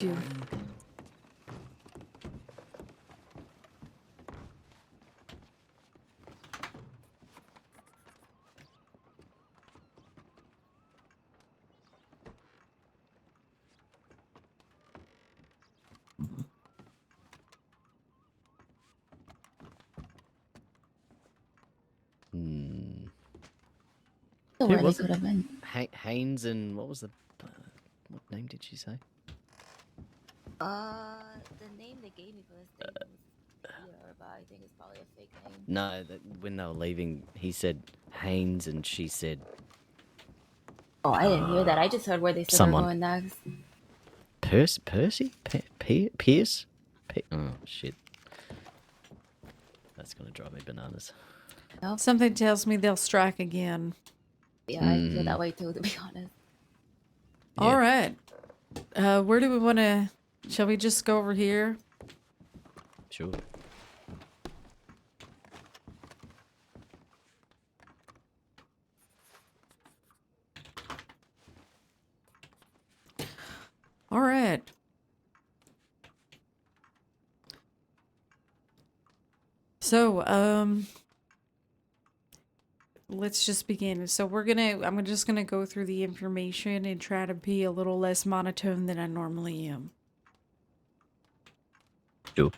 do. So Who where they was could it? have been. Haynes and what was the... what name did she say? The name they gave me for this thing was Peter, but I think it's probably a fake name. No, when they were leaving, he said Haynes and she said... Oh, I didn't hear that. I just heard where they said someone. they're going next. Percy? Pierce? Oh, shit. That's going to drive me bananas. No? Something tells me they'll strike again. Yeah, I feel that way too, to be honest. Yeah. All right. Where do we want to... Shall we just go over here? Sure. All right. So, let's just begin. So I'm just gonna go through the information and try to be a little less monotone than I normally am. Sure.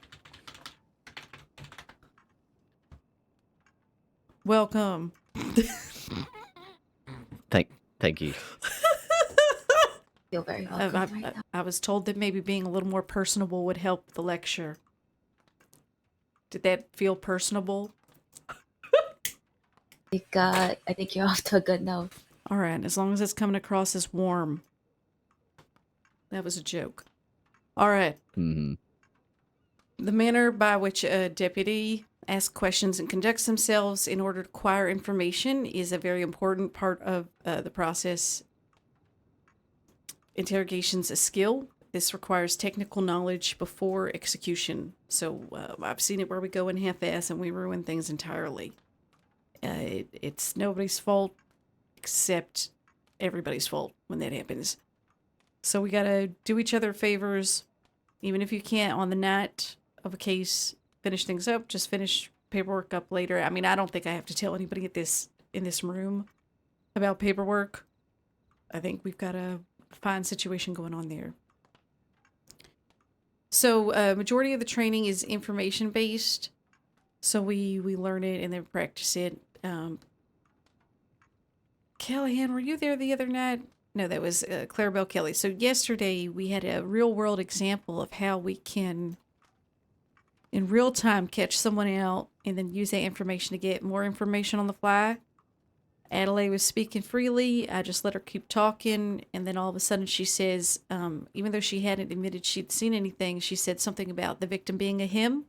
Welcome. Thank you. Feel very welcome right now. I was told that maybe being a little more personable would help the lecture. Did that feel personable? I think you're off to a good note. All right, as long as it's coming across as warm. That was a joke. All right. Mm-hmm. The manner by which a deputy asks questions and conducts themselves in order to acquire information is a very important part of the process. Interrogation's a skill. This requires technical knowledge before execution. So I've seen it where we go in half-ass and we ruin things entirely. It's nobody's fault except everybody's fault when that happens. So we gotta do each other favors, even if you can't on the night of a case finish things up. Just finish paperwork up later. I mean, I don't think I have to tell anybody in this room about paperwork. I think we've got a fine situation going on there. So majority of the training is information based. So we learn it and then practice it. Callahan, were you there the other night? No, that was Clarabelle Kelly. So yesterday we had a real world example of how we can, in real time, catch someone out and then use that information to get more information on the fly. Adelaide was speaking freely. I just let her keep talking. And then all of a sudden she says, even though she hadn't admitted she'd seen anything, she said something about the victim being a him.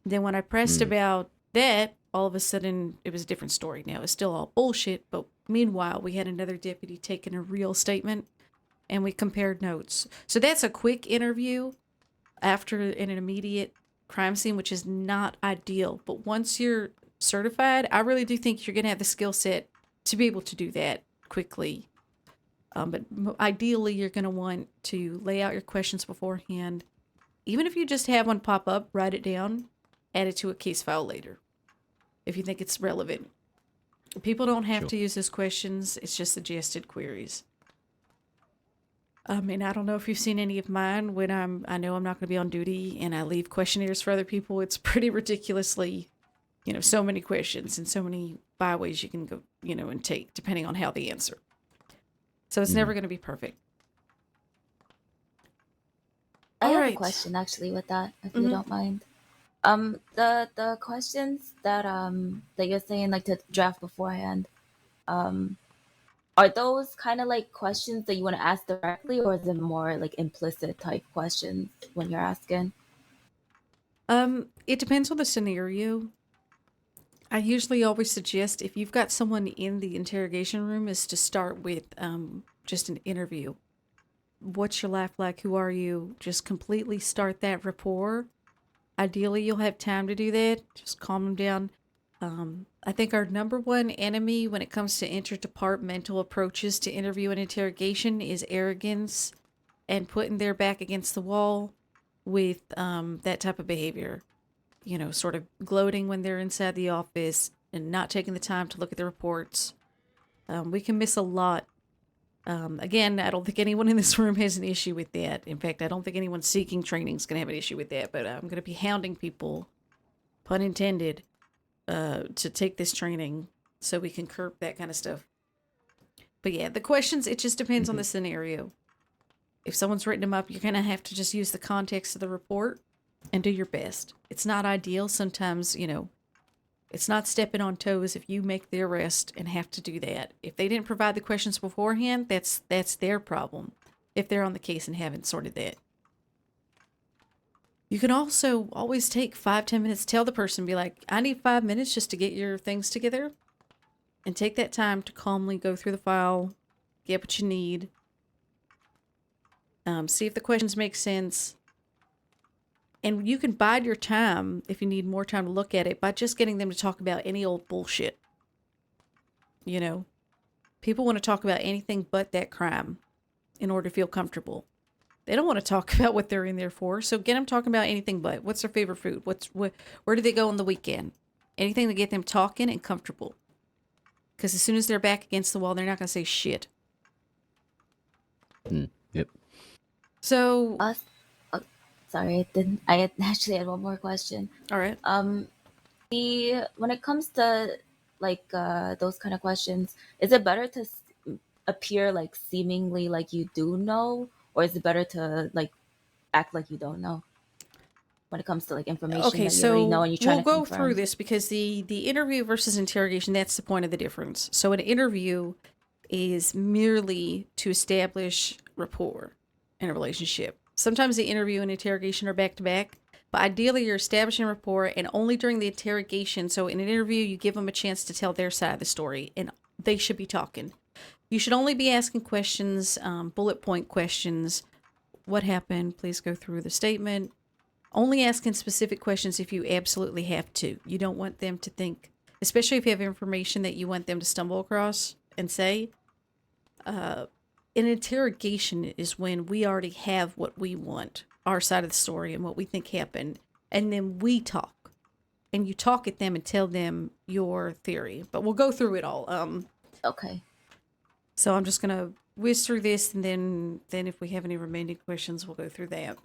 Then when I pressed about that, all of a sudden it was a different story. Now it's still all bullshit, but meanwhile we had another deputy taking a real statement and we compared notes. So that's a quick interview after an immediate crime scene, which is not ideal. But once you're certified, I really do think you're going to have the skill set to be able to do that quickly. But ideally you're going to want to lay out your questions beforehand. Even if you just have one pop up, write it down, add it to a case file later if you think it's relevant. People don't have to use those questions. It's just suggested queries. And I don't know if you've seen any of mine when I know I'm not going to be on duty and I leave questionnaires for other people. It's pretty ridiculously, so many questions and so many byways you can go, and take depending on how they answer. So it's never going to be perfect. I have a question actually with that, if you don't mind. The questions that you're saying like to draft beforehand, are those kind of like questions that you want to ask directly, or is it more like implicit type questions when you're asking? It depends on the scenario. I usually always suggest if you've got someone in the interrogation room is to start with just an interview. What's your life like? Who are you? Just completely start that rapport. Ideally, you'll have time to do that. Just calm them down. I think our number one enemy when it comes to interdepartmental approaches to interview and interrogation is arrogance and putting their back against the wall with that type of behavior. You know, sort of gloating when they're inside the office and not taking the time to look at the reports. We can miss a lot. Again, I don't think anyone in this room has an issue with that. In fact, I don't think anyone seeking training is going to have an issue with that. But I'm going to be hounding people, pun intended, to take this training so we can curb that kind of stuff. But yeah, the questions, it just depends on the scenario. If someone's written them up, you're going to have to just use the context of the report and do your best. It's not ideal. Sometimes, you know, it's not stepping on toes if you make the arrest and have to do that. If they didn't provide the questions beforehand, that's their problem. If they're on the case and haven't sorted that. You can also always take 5-10 minutes, tell the person, be like, I need 5 minutes just to get your things together. And take that time to calmly go through the file, get what you need. See if the questions make sense. And you can bide your time if you need more time to look at it by just getting them to talk about any old bullshit. You know, people want to talk about anything but that crime in order to feel comfortable. They don't want to talk about what they're in there for. So get them talking about anything but. What's their favorite food? Where do they go on the weekend? Anything to get them talking and comfortable. Because as soon as they're back against the wall, they're not going to say shit. Yep. So, Sorry, I didn't. I actually had one more question. all right. When it comes to like those kind of questions, is it better to appear like seemingly like you do know, or is it better to like act like you don't know? When it comes to like information Okay, that you already know so and you're trying we'll to go confirm. through this because the interview versus interrogation, that's the point of the difference. So an interview is merely to establish rapport in a relationship. Sometimes the interview and interrogation are back to back, but ideally you're establishing rapport and only during the interrogation. So in an interview, you give them a chance to tell their side of the story and they should be talking. You should only be asking questions, bullet point questions. What happened? Please go through the statement. Only asking specific questions if you absolutely have to. You don't want them to think, especially if you have information that you want them to stumble across and say. An interrogation is when we already have what we want, our side of the story and what we think happened, and then we talk. And you talk at them and tell them your theory. But we'll go through it all. Okay. So I'm just going to whiz through this, and then if we have any remaining questions, we'll go through that.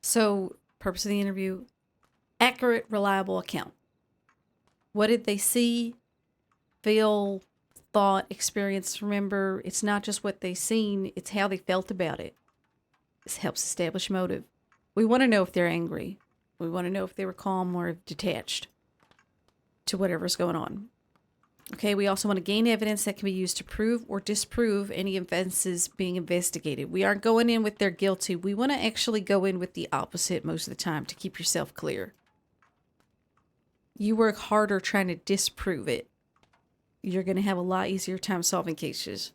So, purpose of the interview, accurate, reliable account. What did they see, feel, thought, experience, remember? It's not just what they seen, it's how they felt about it. This helps establish motive. We want to know if they're angry. We want to know if they were calm or detached to whatever's going on. Okay, we also want to gain evidence that can be used to prove or disprove any offenses being investigated. We aren't going in with they're guilty. We want to actually go in with the opposite most of the time to keep yourself clear. You work harder trying to disprove it. You're going to have a lot easier time solving cases.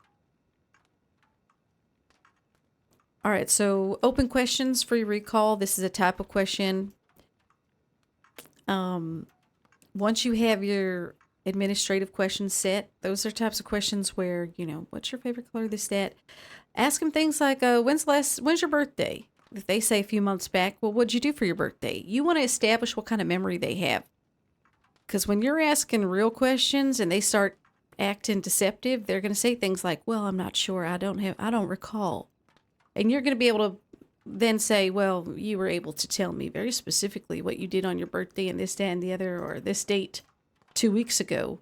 All right, so open questions for your recall. This is a type of question. Once you have your administrative questions set, those are types of questions where, you know, what's your favorite color, this, that. Ask them things like, when's your birthday? If they say a few months back, well, what'd you do for your birthday? You want to establish what kind of memory they have. Because when you're asking real questions and they start acting deceptive, they're going to say things like, well, I'm not sure, I don't recall. And you're going to be able to then say, well, you were able to tell me very specifically what you did on your birthday and this, that, and the other, or this date 2 weeks ago,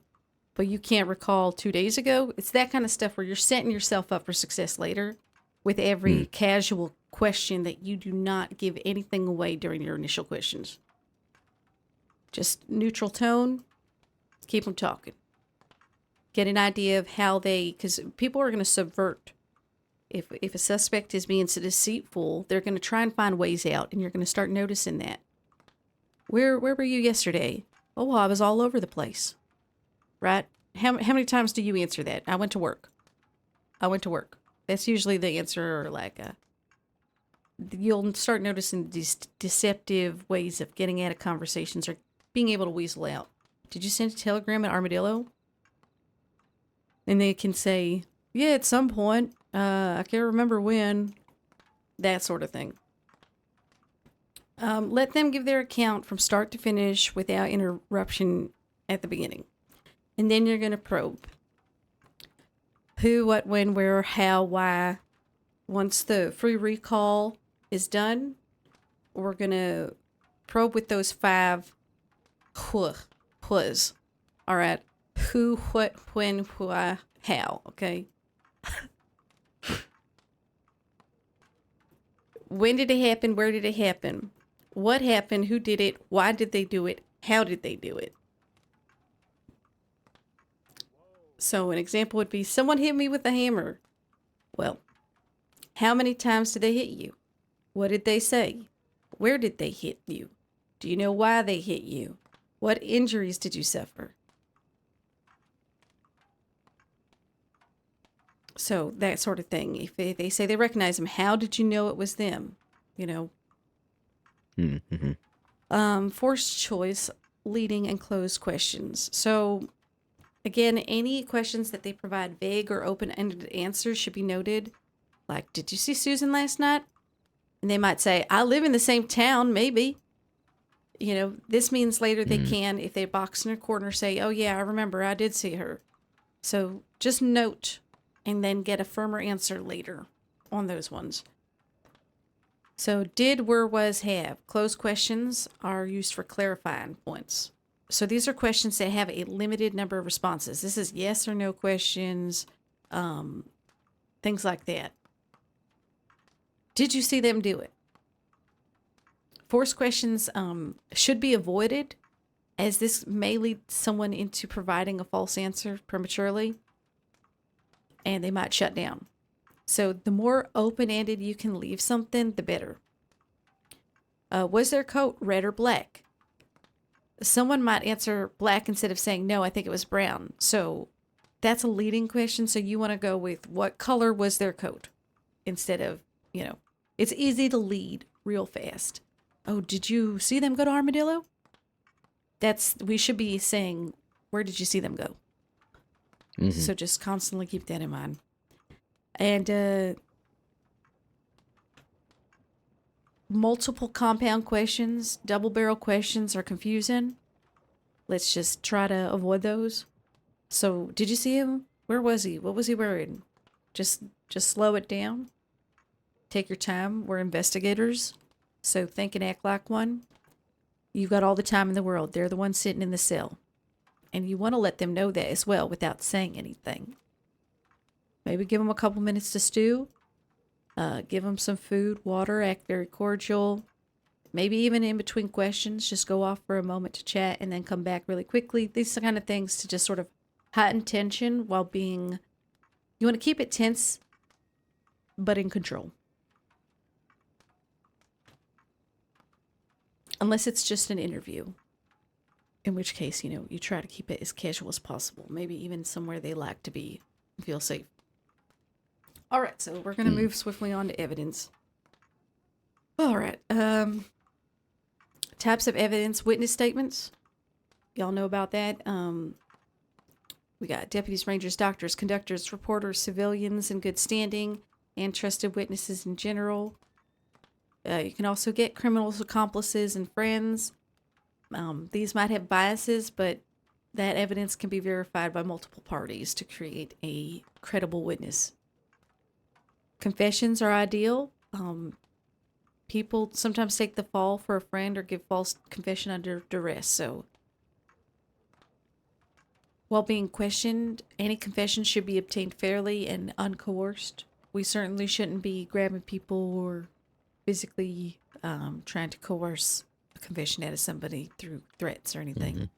but you can't recall 2 days ago. It's that kind of stuff where you're setting yourself up for success later with every casual question that you do not give anything away during your initial questions. Just neutral tone, keep them talking. Get an idea of how because people are going to subvert. If a suspect is being so deceitful, they're going to try and find ways out, and you're going to start noticing that. Where were you yesterday? Oh, well, I was all over the place. Right? How many times do you answer that? I went to work. That's usually the answer, or like you'll start noticing these deceptive ways of getting out of conversations or being able to weasel out. Did you send a telegram at Armadillo? And they can say, yeah, at some point. I can't remember when. That sort of thing. Let them give their account from start to finish without interruption at the beginning. And then you're going to probe. Who, what, when, where, how, why. Once the free recall is done, we're going to probe with those 5 whas. All right. Who, what, when, why, how. Okay. When did it happen? Where did it happen? What happened? Who did it? Why did they do it? How did they do it? So an example would be, someone hit me with a hammer. Well, how many times did they hit you? What did they say? Where did they hit you? Do you know why they hit you? What injuries did you suffer? So that sort of thing. If they say they recognize them, how did you know it was them? You know. Mm-hmm. Forced choice, leading and closed questions. So again, any questions that they provide vague or open-ended answers should be noted. Like, did you see Susan last night? And they might say, I live in the same town, maybe. You know, this means later they can, if they box in a corner, say, oh yeah, I remember, I did see her. So just note and then get a firmer answer later on those ones. So did, were, was, have. Closed questions are used for clarifying points. So these are questions that have a limited number of responses. This is yes or no questions, things like that. Did you see them do it? Forced questions should be avoided, as this may lead someone into providing a false answer prematurely, and they might shut down. So the more open-ended you can leave something, the better. Was their coat red or black? Someone might answer black instead of saying, no, I think it was brown. So that's a leading question. So you want to go with what color was their coat instead of, you know, it's easy to lead real fast. Oh, did you see them go to Armadillo? We should be saying, where did you see them go? Mm-hmm. So just constantly keep that in mind. And multiple compound questions, double barrel questions are confusing. Let's just try to avoid those. So, did you see him? Where was he? What was he wearing? Just slow it down. Take your time. We're investigators, so think and act like one. You got all the time in the world. They're the ones sitting in the cell. And you want to let them know that as well without saying anything. Maybe give them a couple minutes to stew. Give them some food, water, act very cordial. Maybe even in between questions, just go off for a moment to chat and then come back really quickly. These are the kind of things to just sort of heighten tension while being, you want to keep it tense, but in control. Unless it's just an interview. In which case, you know, you try to keep it as casual as possible. Maybe even somewhere they like to be and feel safe. All right, so we're going to move swiftly on to evidence. All right. Types of evidence, witness statements. Y'all know about that. We got deputies, rangers, doctors, conductors, reporters, civilians in good standing, and trusted witnesses in general. You can also get criminals, accomplices, and friends. These might have biases, but that evidence can be verified by multiple parties to create a credible witness. Confessions are ideal. People sometimes take the fall for a friend or give false confession under duress. So while being questioned, any confession should be obtained fairly and uncoerced. We certainly shouldn't be grabbing people or physically trying to coerce a confession out of somebody through threats or anything.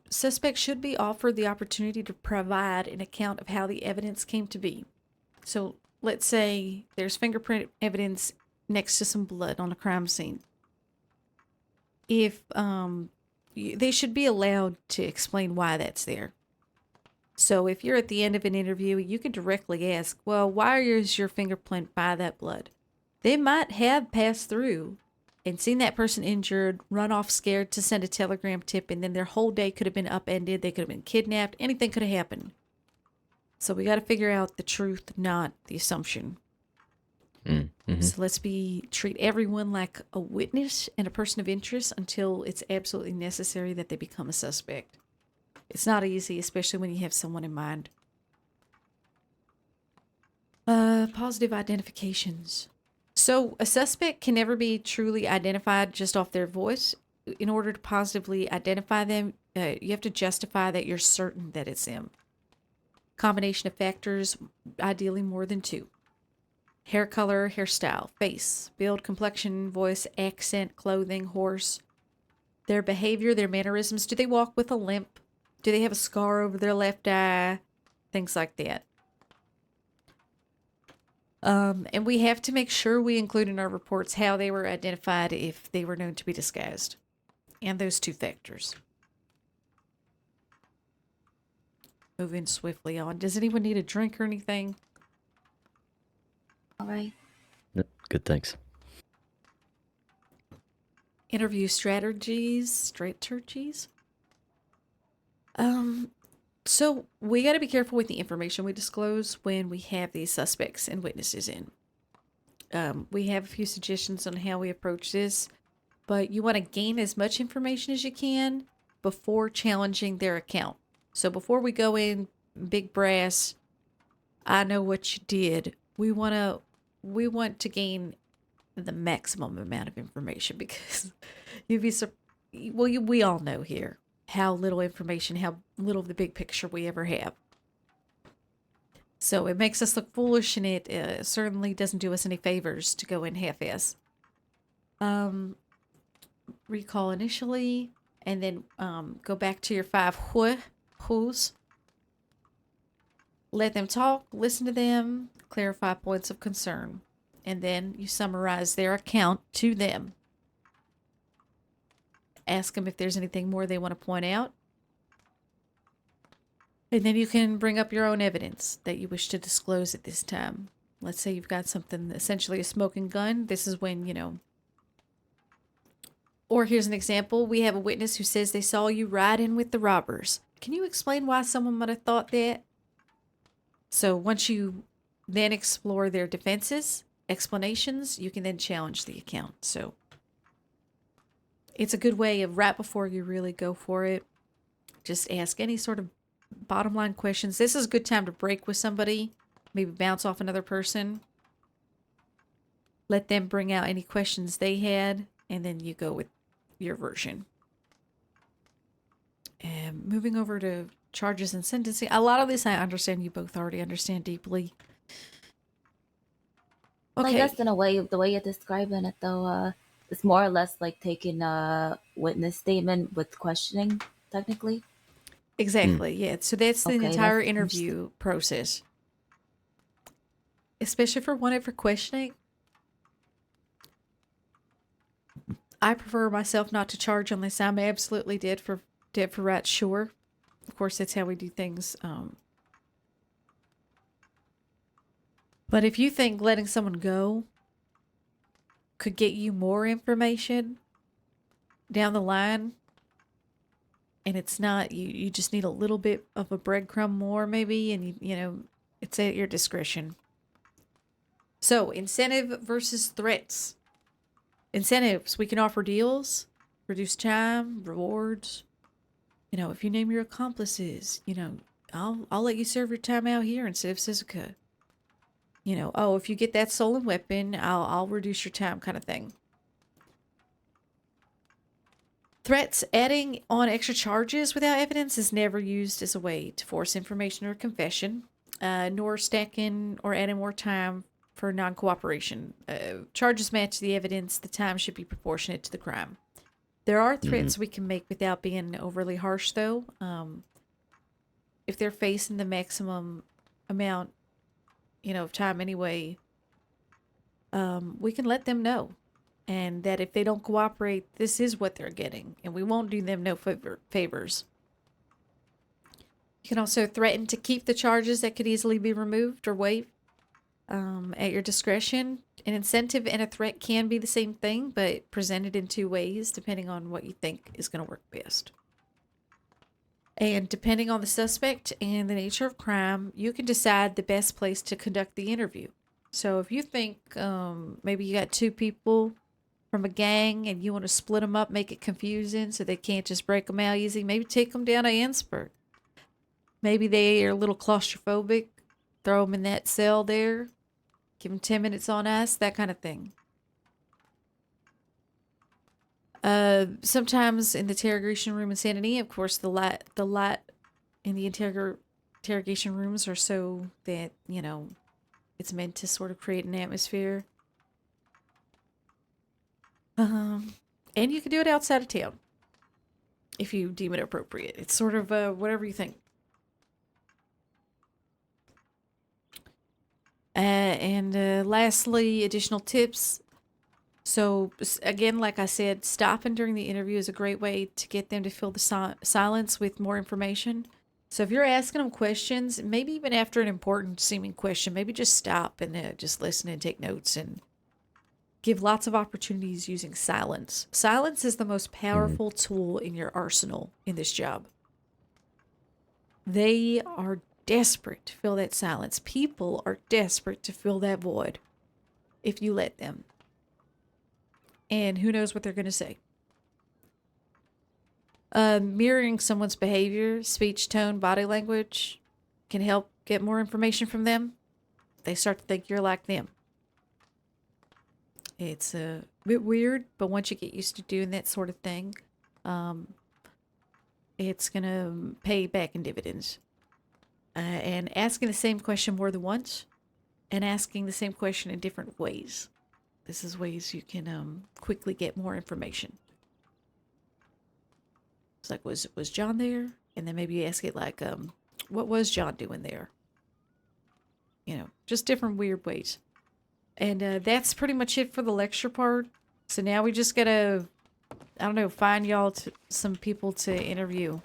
Suspects should be offered the opportunity to provide an account of how the evidence came to be. So let's say there's fingerprint evidence next to some blood on a crime scene. If they should be allowed to explain why that's there. So if you're at the end of an interview, you can directly ask, well, why is your fingerprint by that blood? They might have passed through and seen that person injured, run off scared to send a telegram tip, and then their whole day could have been upended. They could have been kidnapped. Anything could have happened. So we got to figure out the truth, not the assumption. Mm-hmm. So treat everyone like a witness and a person of interest until it's absolutely necessary that they become a suspect. It's not easy, especially when you have someone in mind. Positive identifications. So a suspect can never be truly identified just off their voice. In order to positively identify them, you have to justify that you're certain that it's them. Combination of factors, ideally more than two. Hair color, hairstyle, face, build, complexion, voice, accent, clothing, horse. Their behavior, their mannerisms. Do they walk with a limp? Do they have a scar over their left eye? Things like that. And we have to make sure we include in our reports how they were identified if they were known to be disguised. And those two factors. Moving swiftly on. Does anyone need a drink or anything? All right. Good, thanks. Interview strategies. So we got to be careful with the information we disclose when we have these suspects and witnesses in. We have a few suggestions on how we approach this, but you want to gain as much information as you can before challenging their account. So before we go in big brass, I know what you did. We want to gain the maximum amount of information because we all know here how little information, how little of the big picture we ever have. So it makes us look foolish, and it certainly doesn't do us any favors to go in half-ass. Recall initially, and then go back to your 5 who's. Let them talk, listen to them, clarify points of concern, and then you summarize their account to them. Ask them if there's anything more they want to point out. And then you can bring up your own evidence that you wish to disclose at this time. Let's say you've got something, essentially a smoking gun. This is when, Or here's an example. We have a witness who says they saw you ride in with the robbers. Can you explain why someone might have thought that? So once you then explore their defenses, explanations, you can then challenge the account. So it's a good way of right before you really go for it, just ask any sort of bottom line questions. This is a good time to break with somebody, maybe bounce off another person. Let them bring out any questions they had, and then you go with your version. And moving over to charges and sentencing. A lot of this I understand you both already understand deeply. Okay. Okay. I guess in a way, the way you're describing it, though, it's more or less like taking a witness statement with questioning, technically. Exactly, yeah. So that's the Okay, entire that's interview process. Especially for wanted for questioning. I prefer myself not to charge unless I'm absolutely dead for right sure. Of course, that's how we do things. But if you think letting someone go could get you more information down the line, and it's not, you just need a little bit of a breadcrumb more maybe, and it's at your discretion. So, incentive versus threats. Incentives, we can offer deals, reduce time, rewards. If you name your accomplices, I'll let you serve your time out here instead of Sizuka. If you get that stolen weapon, I'll reduce your time, kind of thing. Threats, adding on extra charges without evidence is never used as a way to force information or confession, nor stacking or adding more time for non-cooperation. Charges match the evidence. The time should be proportionate to the crime. There are threats we can make without being overly harsh, though. If they're facing the maximum amount, of time anyway, we can let them know. And that if they don't cooperate, this is what they're getting. And we won't do them no favors. You can also threaten to keep the charges that could easily be removed or waived at your discretion. An incentive and a threat can be the same thing, but presented in two ways, depending on what you think is going to work best. And depending on the suspect and the nature of crime, you can decide the best place to conduct the interview. So if you think maybe you got two people from a gang and you want to split them up, make it confusing so they can't just break them out easy, maybe take them down to Ansburg. Maybe they are a little claustrophobic, throw them in that cell there, give them 10 minutes on ice, that kind of thing. Sometimes in the interrogation room in Sanity, of course, the light in the interrogation rooms are so that, you know, it's meant to sort of create an atmosphere. And you can do it outside of town if you deem it appropriate. It's sort of whatever you think. And lastly, additional tips. So again, like I said, stopping during the interview is a great way to get them to fill the silence with more information. So if you're asking them questions, maybe even after an important seeming question, maybe just stop and just listen and take notes and give lots of opportunities using silence. Silence is the most powerful tool in your arsenal in this job. They are desperate to fill that silence. People are desperate to fill that void if you let them. And who knows what they're going to say. Mirroring someone's behavior, speech, tone, body language can help get more information from them. They start to think you're like them. It's a bit weird, but once you get used to doing that sort of thing, it's going to pay back in dividends. And asking the same question more than once and asking the same question in different ways. This is ways you can quickly get more information. It's like, was John there? And then maybe you ask it like, what was John doing there? You know, just different weird ways. And that's pretty much it for the lecture part. So now we just gotta, I don't know, find y'all some people to interview.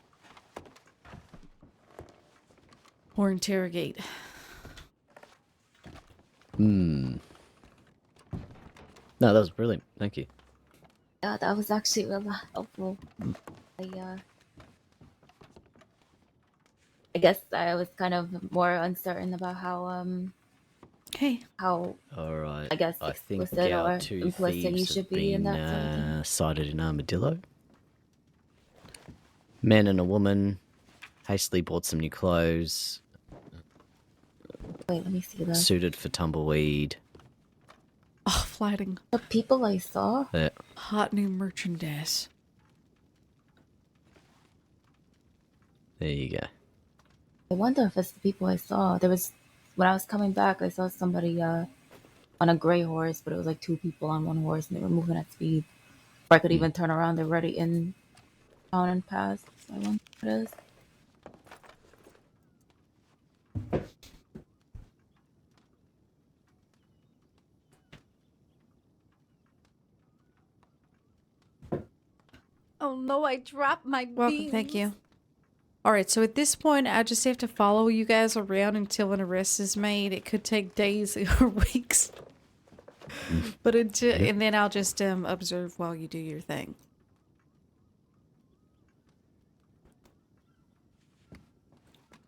Or interrogate. No, that was brilliant. Thank you. Yeah, that was actually really helpful. I guess I was kind of more uncertain about how All right. I guess I think explicit our or two implicit you thieves should have be in been that sort of thing. sighted in Armadillo. Man and a woman hastily bought some new clothes. Wait, let me see that. Suited for tumbleweed. Oh, flighting. The people I saw? Yeah. Hot new merchandise. There you go. I wonder if it's the people I saw. When I was coming back, I saw somebody on a gray horse, but it was like two people on one horse, and they were moving at speed. If I could even turn around, they're already in town and pass. So I wonder what it is. Oh no, I dropped my Welcome, thank you. Alright, so at this point, I just have to follow you guys around until an arrest is made. It could take days or weeks. But and then I'll just observe while you do your thing.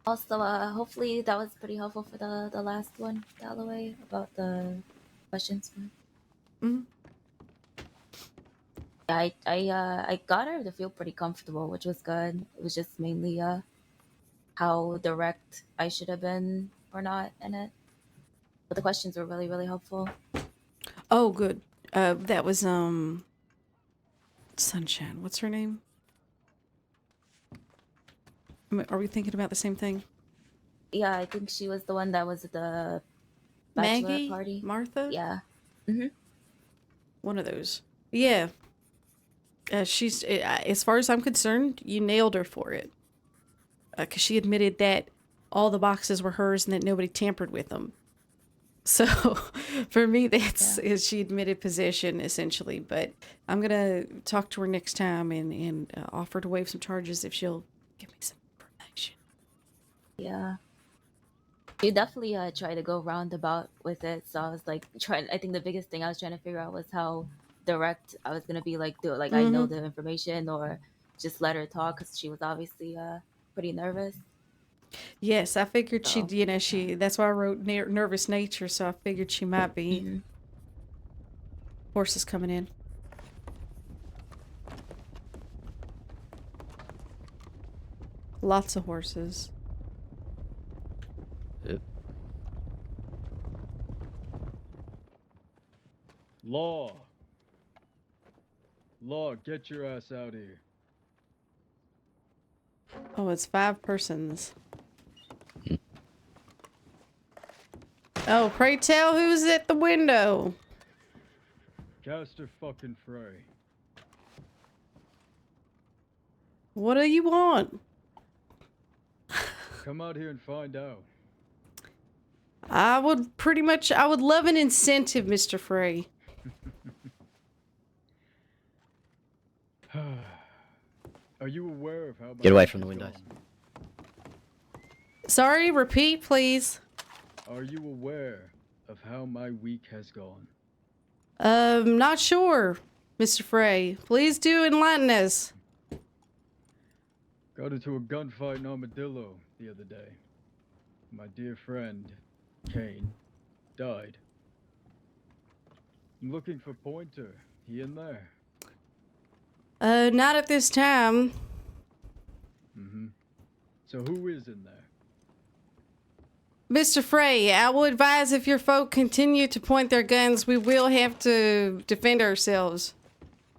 Also, hopefully that was pretty helpful for the last one, Galloway, about the questions. I got her to feel pretty comfortable, which was good. It was just mainly how direct I should have been or not in it. But the questions were really, really helpful. Oh, good. That was Sunshine. What's her name? Are we thinking about the same thing? Yeah, I think she was the one that was at the bachelorette Maggie? party. Martha? Yeah. One of those. Yeah. She's, as far as I'm concerned, you nailed her for it. Because she admitted that all the boxes were hers and that nobody tampered with them. So, for me, that's she admitted possession, essentially. But I'm going to talk to her next time and offer to waive some charges if she'll give me some information. Yeah. You definitely tried to go roundabout with it. So I was like I think the biggest thing I was trying to figure out was how direct I was gonna be. Like, do it like I know the information, or just let her talk, because she was obviously pretty nervous. Yes, I figured So, that's why I wrote nervous nature, so I figured she might be. mhm. Horses coming in. Lots of horses. Yep. Law! Law, get your ass out here. Oh, it's 5 persons. Oh, pray tell who's at the window. Caster fucking Frey. What do you want? Come out here and find out. I would love an incentive, Mr. Frey. Are you aware of how my Get away week from the has windows. gone? Sorry, repeat, please. Are you aware of how my week has gone? Not sure, Mr. Frey. Please do enlighten us. Got into a gunfight in Armadillo the other day. My dear friend, Kane, died. I'm looking for Pointer. He in there? Not at this time. Mm-hmm. So who is in there? Mr. Frey, I will advise if your folk continue to point their guns, we will have to defend ourselves.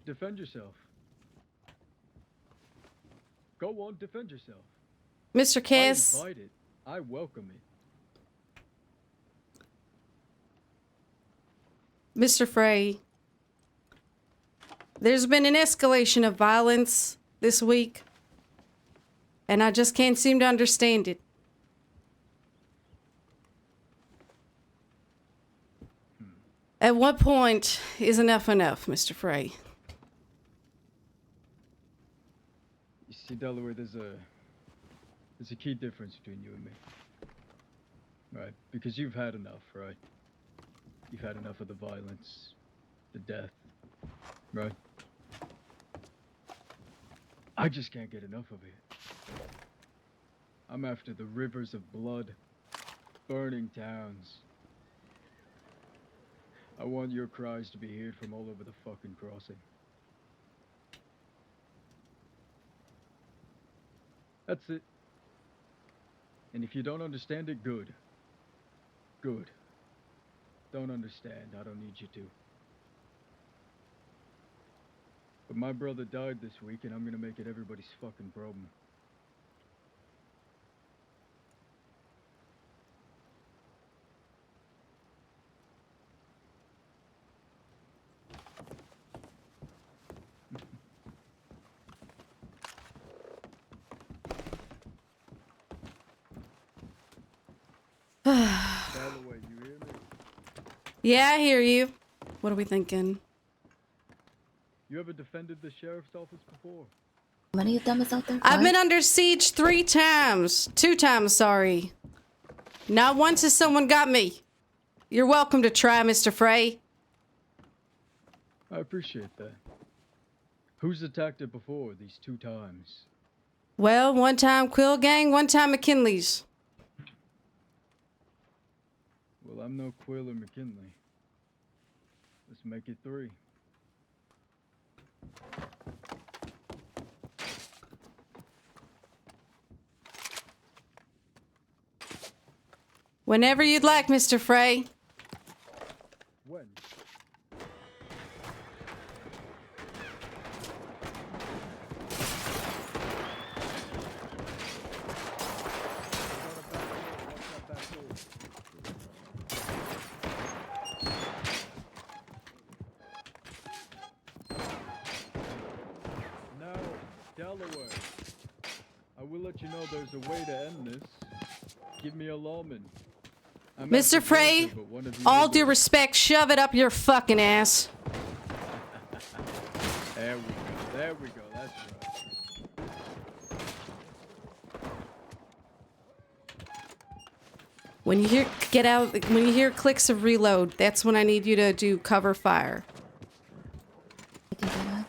Defend yourself. Go on, defend yourself. Mr. Cass, I invite it. I welcome it. Mr. Frey, there's been an escalation of violence this week, and I just can't seem to understand it. At what point is enough, Mr. Frey? You see, Delaware, there's a key difference between you and me. Right? Because you've had enough, right? You've had enough of the violence, the death, right? I just can't get enough of it. I'm after the rivers of blood, burning towns. I want your cries to be heard from all over the fucking crossing. That's it. And if you don't understand it, good. Good. Don't understand, I don't need you to. But my brother died this week, and I'm gonna make it everybody's fucking problem. Galloway, you hear me? Yeah, I hear you. What are we thinking? You ever defended the sheriff's office before? How many of them is out there? I've 5? been under siege 3 times. 2 times, sorry. Not once has someone got me. You're welcome to try, Mr. Frey. I appreciate that. Who's attacked it before these 2 times? Well, one time Quill Gang, one time McKinley's. Well, I'm no Quill or McKinley. Let's make it 3. Whenever you'd like, Mr. Frey. When? Now, Delaware, I will let you know there's a way to end this. Give me a lawman. I'm Mr. after Frey, Pointer, but one of you all will due do. respect, shove it up your fucking ass. There we go. There we go. That's right. When you hear clicks of reload, that's when I need you to do cover fire. I can do that.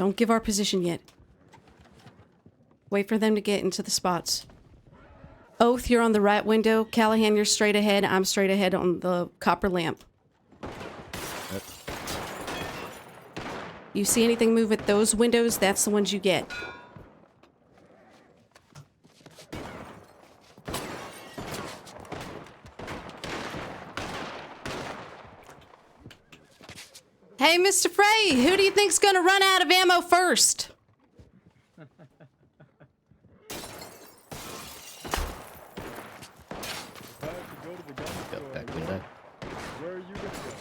Don't give our position yet. Wait for them to get into the spots. Oath, you're on the right window. Callahan, you're straight ahead. I'm straight ahead on the copper lamp. You see anything move at those windows? That's the ones you get. Hey, Mr. Frey, who do you think's gonna run out of ammo first? If I have to go to the gun Go store, back window. where are you gonna go?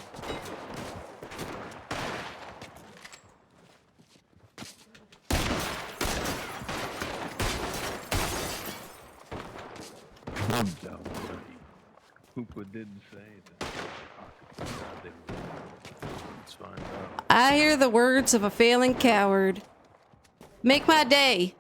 I'm down with it. Hooper didn't say that. Let's find out. I hear the words of a failing coward. Make my day.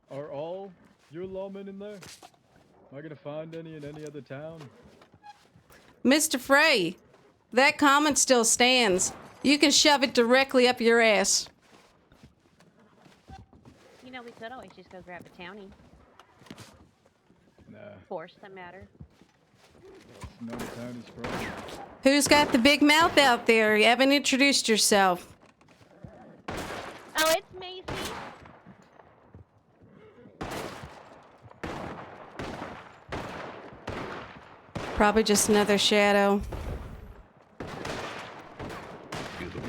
Are all your lawmen in there? Am I gonna find any in any other town? Mr. Frey, that comment still stands. You can shove it directly up your ass. You know, we could always just go grab a townie. Nah, Force that matter. it's not a townie's problem. Who's got the big mouth out there? You haven't introduced yourself. Oh, it's Macy. Probably just another shadow.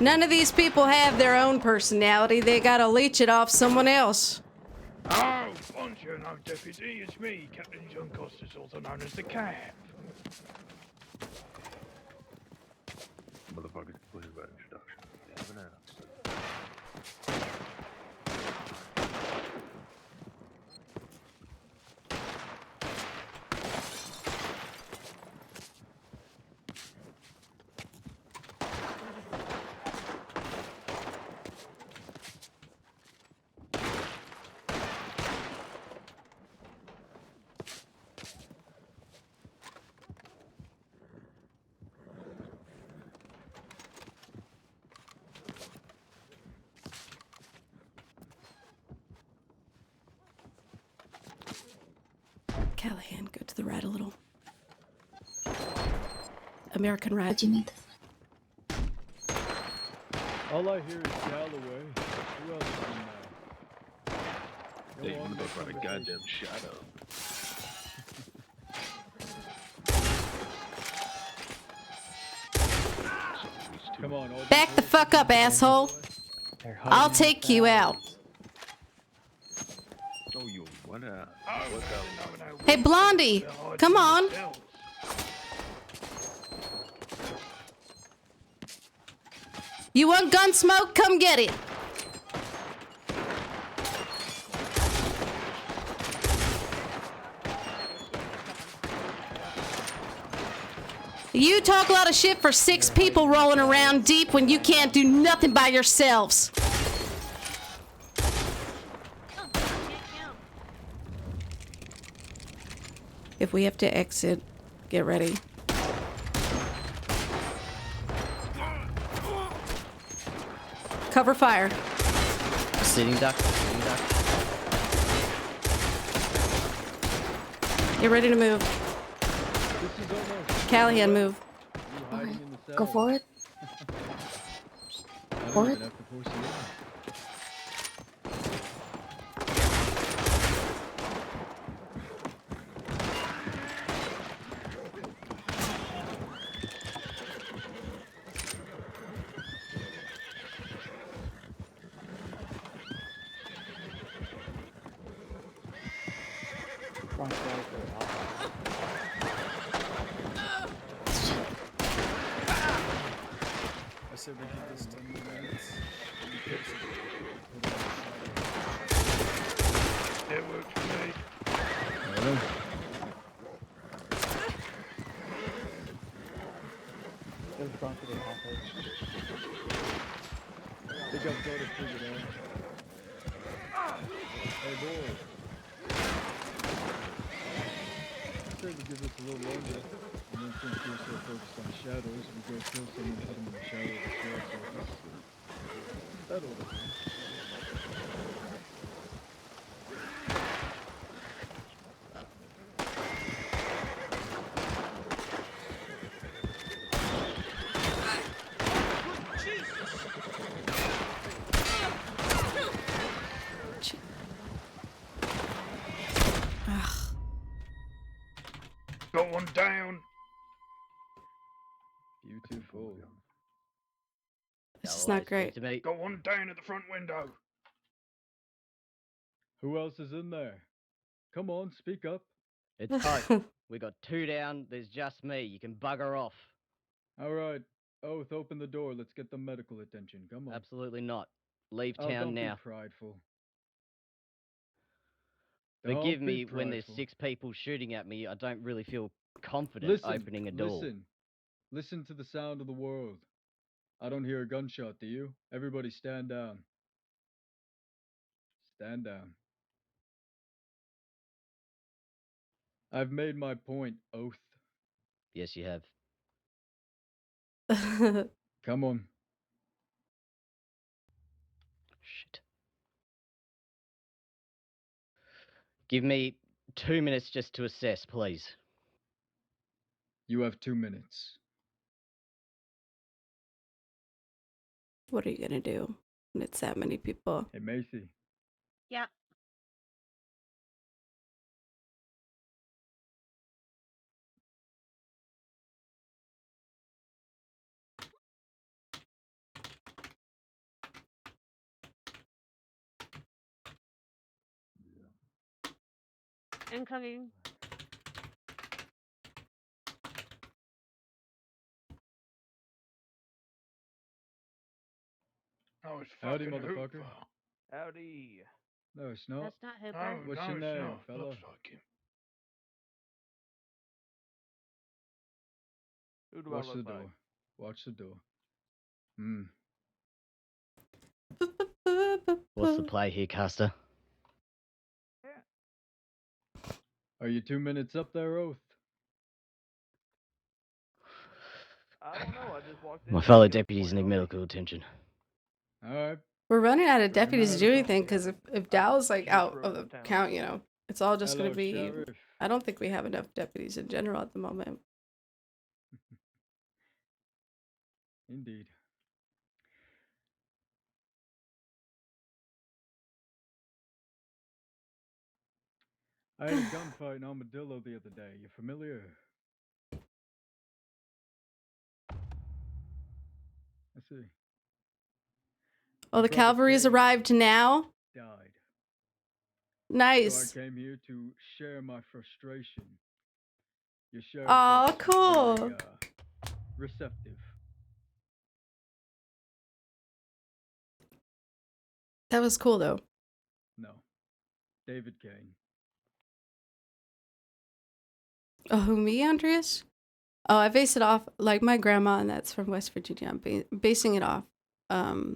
None of these people have their own personality. They gotta leech it off someone else. Oh, bonjour, no deputy. It's me, Captain John Costas, also known as the Cab. Motherfuckers, please about introduction. Yeah, have an answer. Callahan, go to the right a little. American right. What'd you mean? All I hear is Galloway. Who else is in there? Go They on, wanna make find a conversation. goddamn shadow. Come on, all Back the fuck up, asshole. I'll take you out. Oh, you what Oh, what no, no, Hey, Blondie, come on. themselves. You want gun smoke? Come get it. You talk a lot of shit for 6 people rolling around deep when you can't do nothing by yourselves. Oh, can't count. If we have to exit, get ready. Cover fire. Sitting duck. Sitting duck. Get ready to move. This is almost Callahan, move. you hiding in the cell. Go for it. I don't for even it. have to force you in. I said we keep this 10 minutes. It works for me. Think I've got it figured out. Hey boy, say we give this a little longer, and then since you're so focused on the shadows, we go kill someone, put them in the shadow of the sheriff's office. That ought to do. Ugh. Got one down. Beautiful. This is Galloway, not great. speak to me. Got one down at the front window. Who else is in there? Come on, speak up. It's Oath. We got 2 down. There's just me. You can bugger off. All right. Oath, open the door. Let's get the medical attention. Come on. Absolutely not. Leave Oh, town don't now. be prideful. Forgive Don't be me when there's prideful. 6 people shooting at me. I don't really feel confident opening a door. Listen to the sound of the world. I don't hear a gunshot, do you? Everybody stand down. Stand down. I've made my point, Oath. Yes, you have. Come on. Shit. Give me 2 minutes just to assess, please. You have 2 minutes. What are you gonna do when it's that many people? Hey, Macy. Yeah. Incoming. Oh, it's Howdy, fucking motherfucker. Hoover. Howdy. No, it's not. That's not Hooper. Oh, What's no, your it's name, not. fella? Looks like him. Who do Watch I the look door. like? Watch the door. Hmm. What's the play here, Caster? Are you 2 minutes up there, Oath? I don't know. I just walked in. My and fellow he got deputies pointed need on me. medical attention. All right. We're running out of Fair deputies to enough. do anything because if Dow's like out Trooper of of the town. count, you know, it's all just Hello, gonna be. Sheriff. I don't think we have enough deputies in general at the moment. Indeed. I had a gunfight in Armadillo the other day. You familiar? I see. Oh, My the brother cavalry's Kane arrived now. died. Nice. So I came here to share my frustration. Your sheriff's Aw, office was cool. very, receptive. That was cool though. No. David Kane. Oh, who, me, Andreas? Oh, I base it off like my grandma, and that's from West Virginia. I'm basing it off my Thank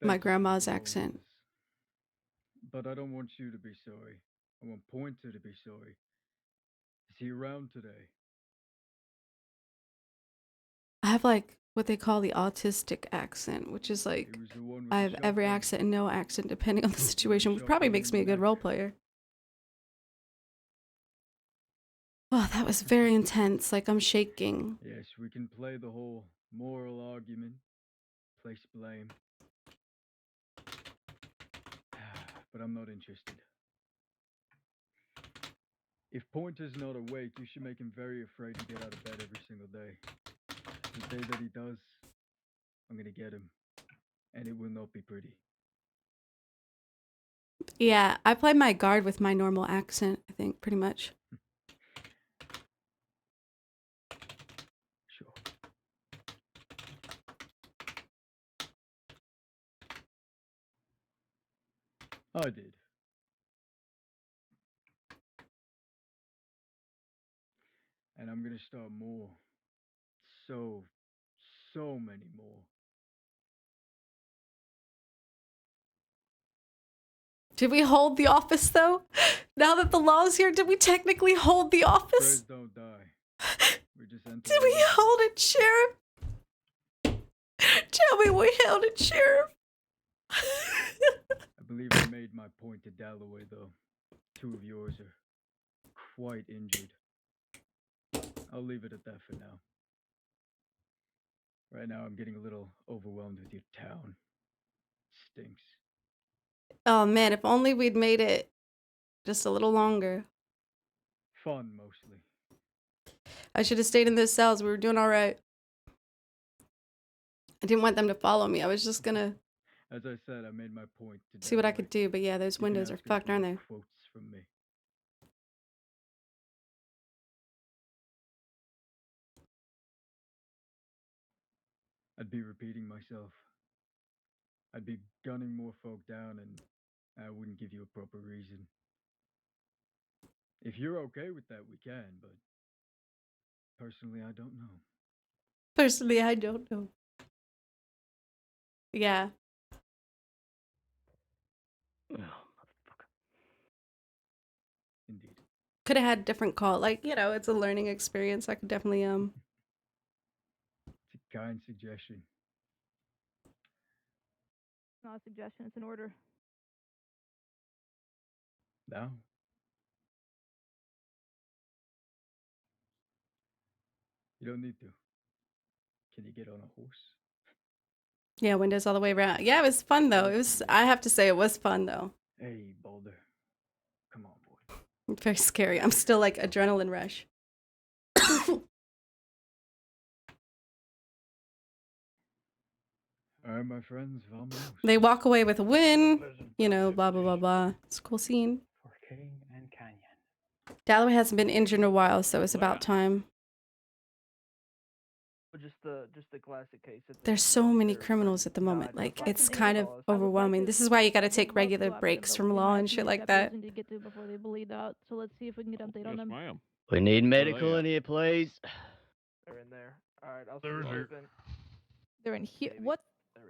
you for the grandma's accent. condolences. But I don't want you to be sorry. I want Pointer to be sorry. Is he around today? I have like what they call the autistic accent, which is He like was the one with I the have every shotgun. accent and no accent depending on the He was the one situation, which probably shotgun makes in me a the good neck. role player. Oh, that was very intense. Like I'm shaking. Yes, we can play the whole moral argument, place blame. But I'm not interested. If Pointer's not awake, you should make him very afraid to get out of bed every single day. The day that he does, I'm gonna get him. And it will not be pretty. Yeah, I play my guard with my normal accent, I think, pretty much. Sure. I did. And I'm gonna start more. So many more. Did we hold the office though? Now that the law's here, did we technically hold the office? Prayers don't die. We're just Did entering we into- hold it, Sheriff? Tell me we held it, Sheriff. I believe I made my point to Dalloway, though. Two of yours are quite injured. I'll leave it at that for now. Right now, I'm getting a little overwhelmed with your town. Stinks. Oh man, if only we'd made it just a little longer. Fun, mostly. I should have stayed in those cells. We were doing all right. I didn't want them to follow me. I was just gonna As I said, I made my point to see what I Dalloway. could do. But yeah, those You can windows are ask her fucked, for aren't more they? Quotes from me. I'd be repeating myself. I'd be gunning more folk down, and I wouldn't give you a proper reason. If you're okay with that, we can, but personally, I don't know. Personally, I don't know. Yeah. Indeed. Could have had a different call. Like, you know, it's a learning experience. I could definitely It's a kind suggestion. It's not a suggestion, it's an order. Now? You don't need to. Can you get on a horse? yeah, windows all the way around. Yeah, it was fun though. It was I have to say it was fun though. Hey, Boulder. Come on, boy. Very scary. I'm still like adrenaline rush. All right, my friends, vamonos. They walk away with a win, Pleasant you know, blah blah blah blah. It's a cool scene. Dalloway hasn't been injured in a while, so it's about time. But just the classic case. That There's so many criminals at the moment. Like, it's kind of overwhelming. This is why you gotta take regular breaks from law and shit like that. To get to before they bleed out. So let's see if we can get an update on Yes, them. ma'am. We need medical yeah. in here, please. They're in there. All right, I'll They're in see there. open. They're in here. Maybe. What? There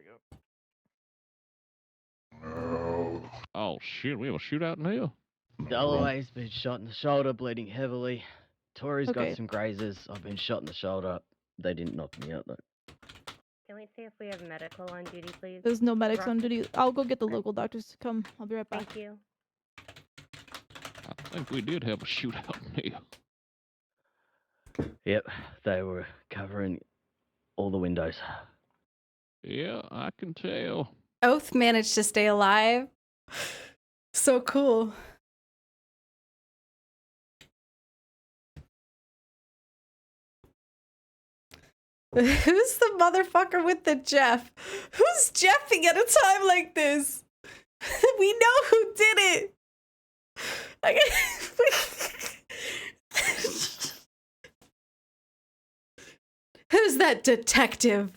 we go. Oh shit, we have a shootout in here. Dalloway's been shot in the shoulder, bleeding heavily. Tori's Okay. got some grazes. I've been shot in the shoulder. They didn't knock me out though. Can we see if we have medical on duty, please? There's no medics on Rocky. duty. I'll go get the Okay. local doctors to come. I'll be right back. Thank you. I think we did have a shootout in here. Yep, they were covering all the windows. Yeah, I can tell. Oath managed to stay alive. So cool. Who's the motherfucker with the Jeff? Who's Jeffing at a time like this? We know who did it. Who's that detective?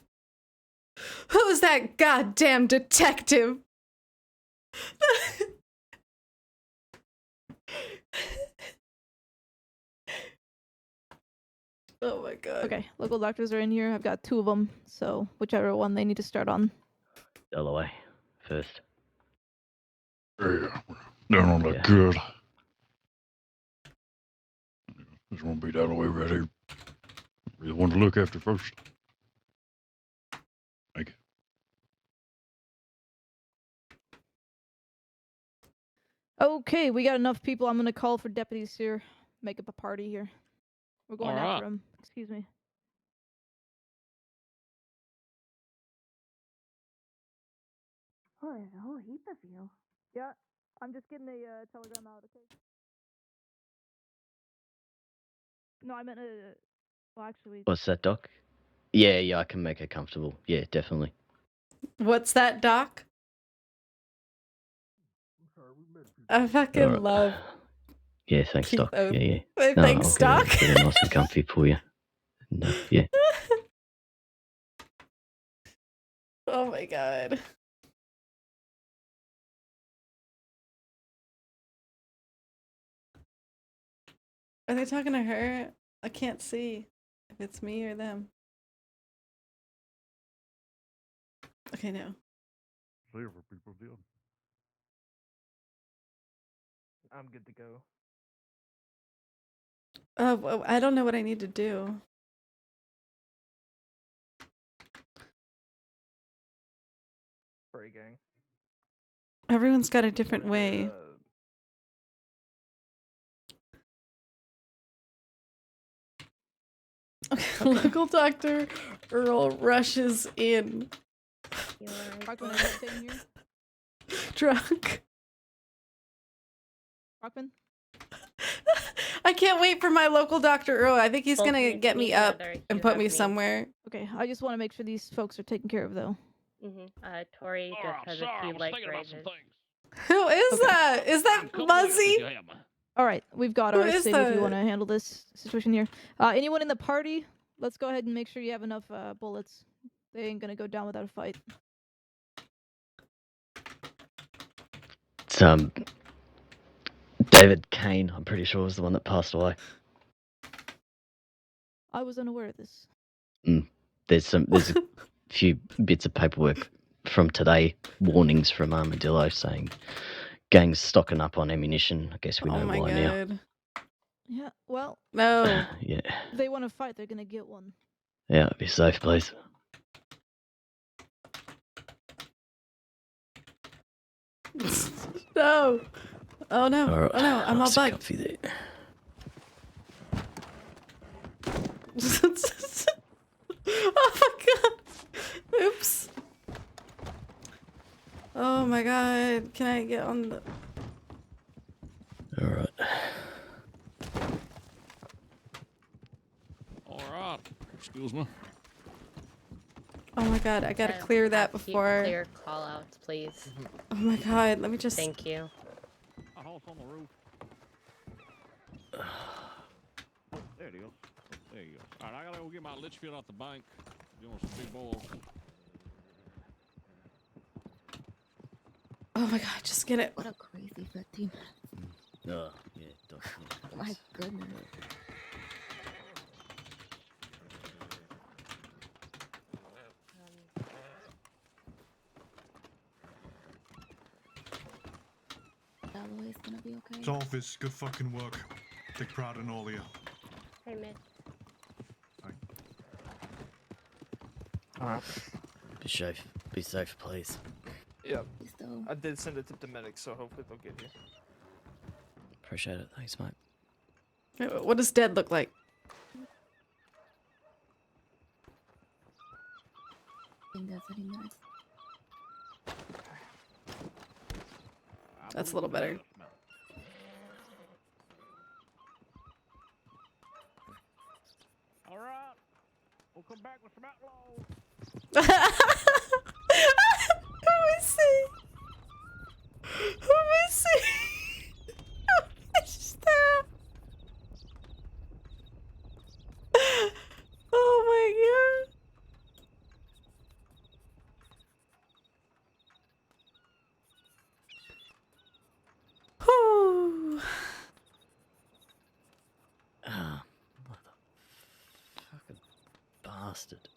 Who's that goddamn detective? Oh my god. Okay, local doctors are in here. I've got 2 of them. So whichever one they need to start on. Dalloway, first. Yeah, they don't look Yeah. good. This won't be that way right here. You're the one to look after first. Thank you. Okay, we got enough people. I'm gonna call for deputies here. Make up a party here. We're going Alright. after him. Excuse me. Oh, there's a whole heap of you. Yeah, I'm just getting a telegram out. Okay. No, I meant well, actually, What's that, Doc? Yeah, I can make her comfortable. Yeah, definitely. What's that, Doc? I fucking Alright. love. Yeah, thanks, Keith Doc. Oath. Yeah. Hey, No, thanks, I'll Doc. get her nice and comfy for you. No, yeah. Oh my god. Are they talking to her? I can't see if it's me or them. Okay, no. Several people did. I'm good to go. I don't know what I need to do. Pray gang. Everyone's got a different way. Local Dr. Earl rushes in. You alright? Rockman, are you staying here? Drunk. Rockman? I can't wait for my local Dr. Earl. I think he's Both gonna needs get me me up whether and you put have me me. somewhere. Okay, I just want to make sure these folks are taken care of, though. Tori just Alright, has sorry, a I few was leg thinking about some raises. things. Who is Okay. that? Is that Couple minutes, Muzzy? if you have me. All right, we've got Who ours. is Save if you that? want to handle this situation here. Anyone in the party? Let's go ahead and make sure you have enough bullets. They ain't gonna go down without a fight. It's David Kane, I'm pretty sure, was the one that passed away. I was unaware of this. There's a few bits of paperwork from today, warnings from Armadillo saying gangs stocking up on ammunition. I guess we Oh know my why now. god. Yeah, well, No. Yeah, if they want to fight, they're gonna get one. yeah, be safe, please. No. Oh no. All right, Oh no, I'm all nice and bugged. comfy there. Oh my god. Oops. Oh my god. Can I get on the... All right. Alright, excuse me. Oh my god, I gotta clear that before... Clear call outs, please. Oh my god, let me just... Thank you. A house on the roof. Oh, there it is. There you go. Alright, I gotta go get my Litchfield out the bank. Doing some big boils. Oh my god, just get it. What a crazy 15 minutes. Yeah, My goodness. Galloway's gonna be okay. Dolphus, good fucking work. Take pride in all of you. Hey, Mitch. Alright. Be safe, please. Yep. Still. I did send a tip to medics, so hopefully they'll get here. Appreciate it. Thanks, mate. What does dead look like? I think that's 30 minutes. That's a little better. Alright, we'll come back with some outlaws. Who is he? Who is he? Who is that? Oh my god. Whew. Ah, motherfucking bastard.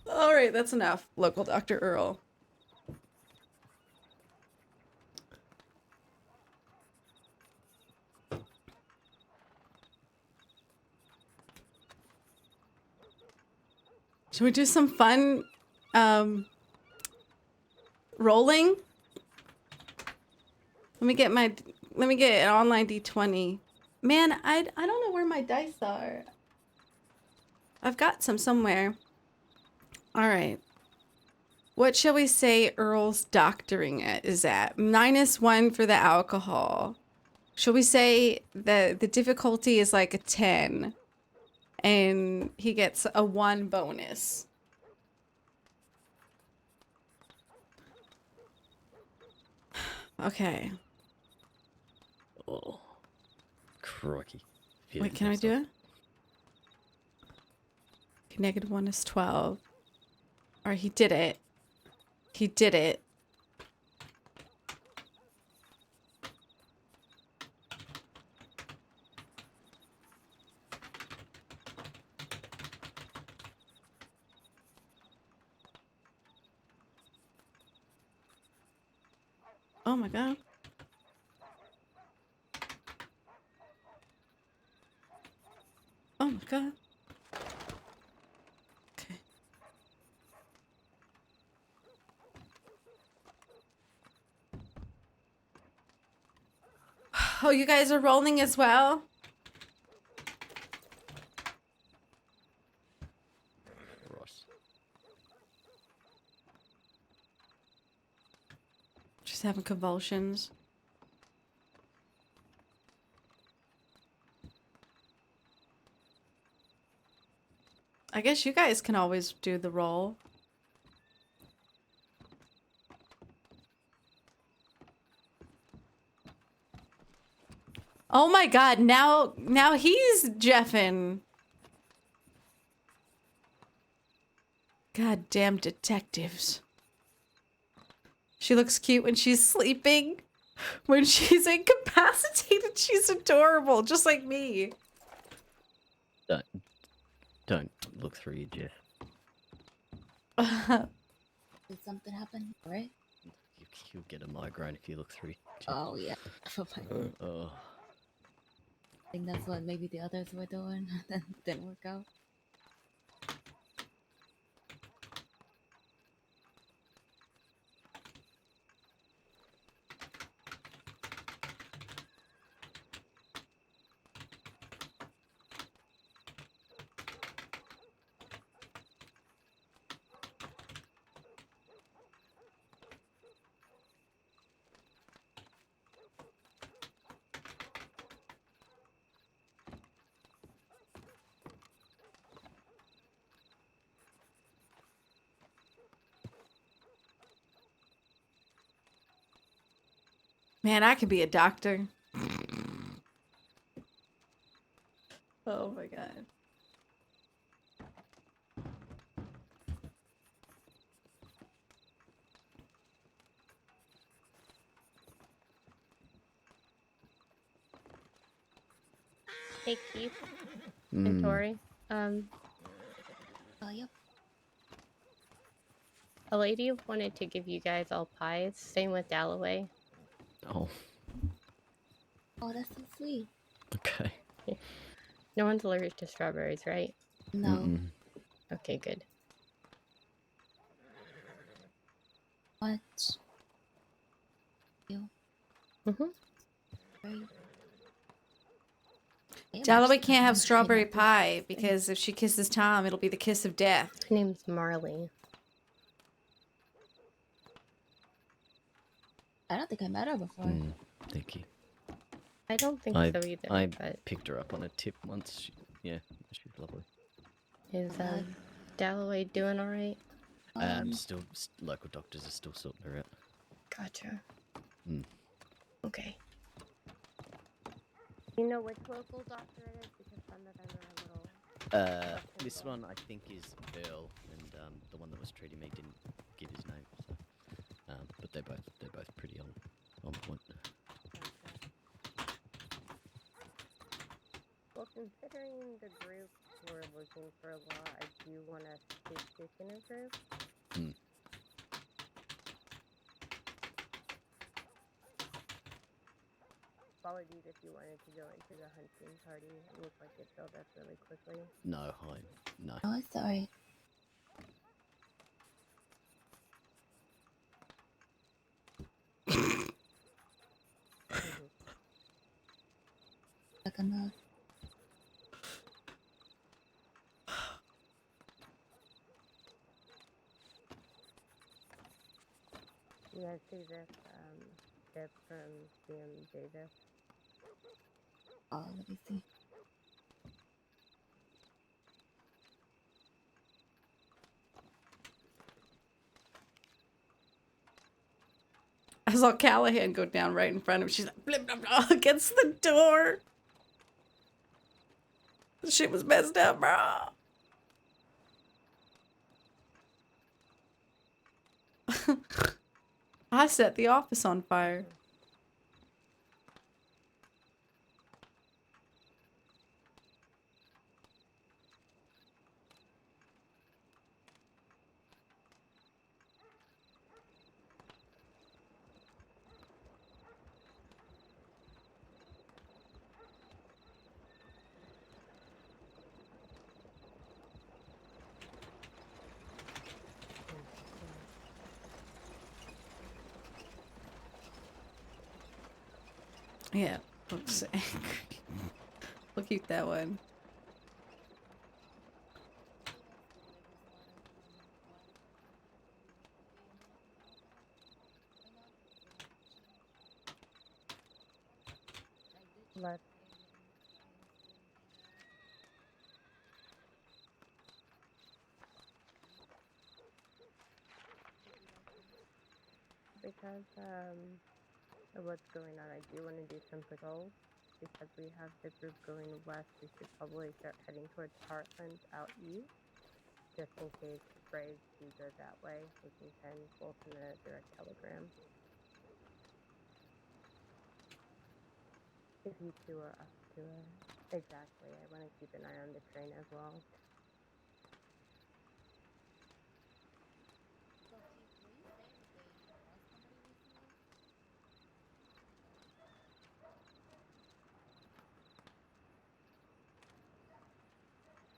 Alright, that's enough, local Dr. Earl. Should we do some fun, rolling? Let me get an online D20. Man, I don't know where my dice are. I've got some somewhere. All right. What shall we say Earl's doctoring is at? -1 for the alcohol. Shall we say the difficulty is like a 10 and he gets a 1 bonus? Okay. Oh, crikey. Wait, can I do it? Okay, -1 is 12. All right, he did it. He did it. Oh my god. Oh my god. Okay. Oh, you guys are rolling as well? Ross. She's having convulsions. I guess you guys can always do the roll. Oh my god, now he's Jeffin. Goddamn detectives. She looks cute when she's sleeping. When she's incapacitated, she's adorable, just like me. Don't look through you, Jeff. Did something happen? Right? You'll get a migraine if you look through. Jeff. Oh yeah. Oh. I think that's what maybe the others were doing. That didn't work out. Man, I could be a doctor. Oh my god. Hey, Keith and Tori. Oh, yep. A lady wanted to give you guys all pies. Same with Dalloway. Oh, Oh, that's so sweet. okay. No one's allergic to strawberries, right? No. Mm-mm. Okay, good. What? You. Mhm. Very. I am Dalloway actually can't have hungry strawberry now. pie because if she kisses Tom, it'll be the kiss of death. Her name's Marley. I don't think I met her before. Thank you. I don't think I so either, I but picked her up on a tip once. Yeah, she's lovely. is God. Dalloway doing alright? Still, local doctors are still sorting her out. Gotcha. Mm. Okay. You know which local doctor it is? Because some of them are a little... This one I think is Earl, and the one that was treating me didn't give his name. So, but they're both pretty on point. Well, considering the group we're looking for a law, I do want us to stick in a group. Apologies if you wanted to go into the hunting party. It looks like it filled up really quickly. No. Oh, it's alright. second that. You guys see this tip from CM Davis? Oh, let me see. I saw Callahan go down right in front of him. She's like, blip, blip, blip, against the door. The shit was messed up, bro. I set the office on fire. Yeah, looks angry. Look cute that one. Let's because of what's going on, I do want to do some patrols. Because we have the group going west, we should probably start heading towards Heartland out east. Just in case Braves do go that way, we can send both in a direct telegram. If you two are up to it. Exactly, I want to keep an eye on the train as well.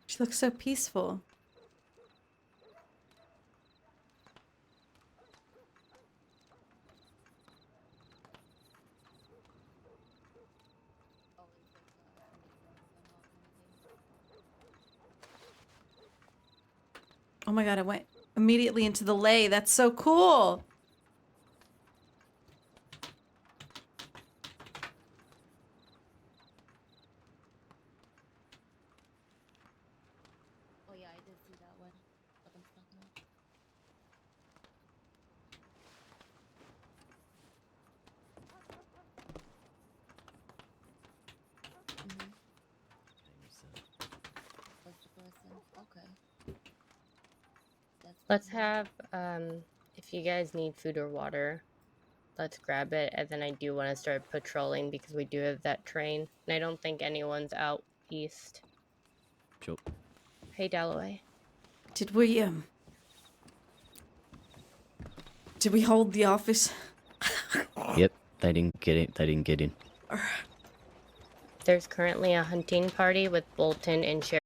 She looks so peaceful. Oh my god, I went immediately into the lay. That's so cool. Oh yeah, I did see that one. But I'm stuck now. Mm-hmm. That's the person. Okay. Let's have, if you guys need food or water, let's grab it. And then I do want to start patrolling because we do have that train. And I don't think anyone's out east. Sure. Hey, Dalloway. Did we hold the office? Yep, they didn't get in. There's currently a hunting party with Bolton and Sheriff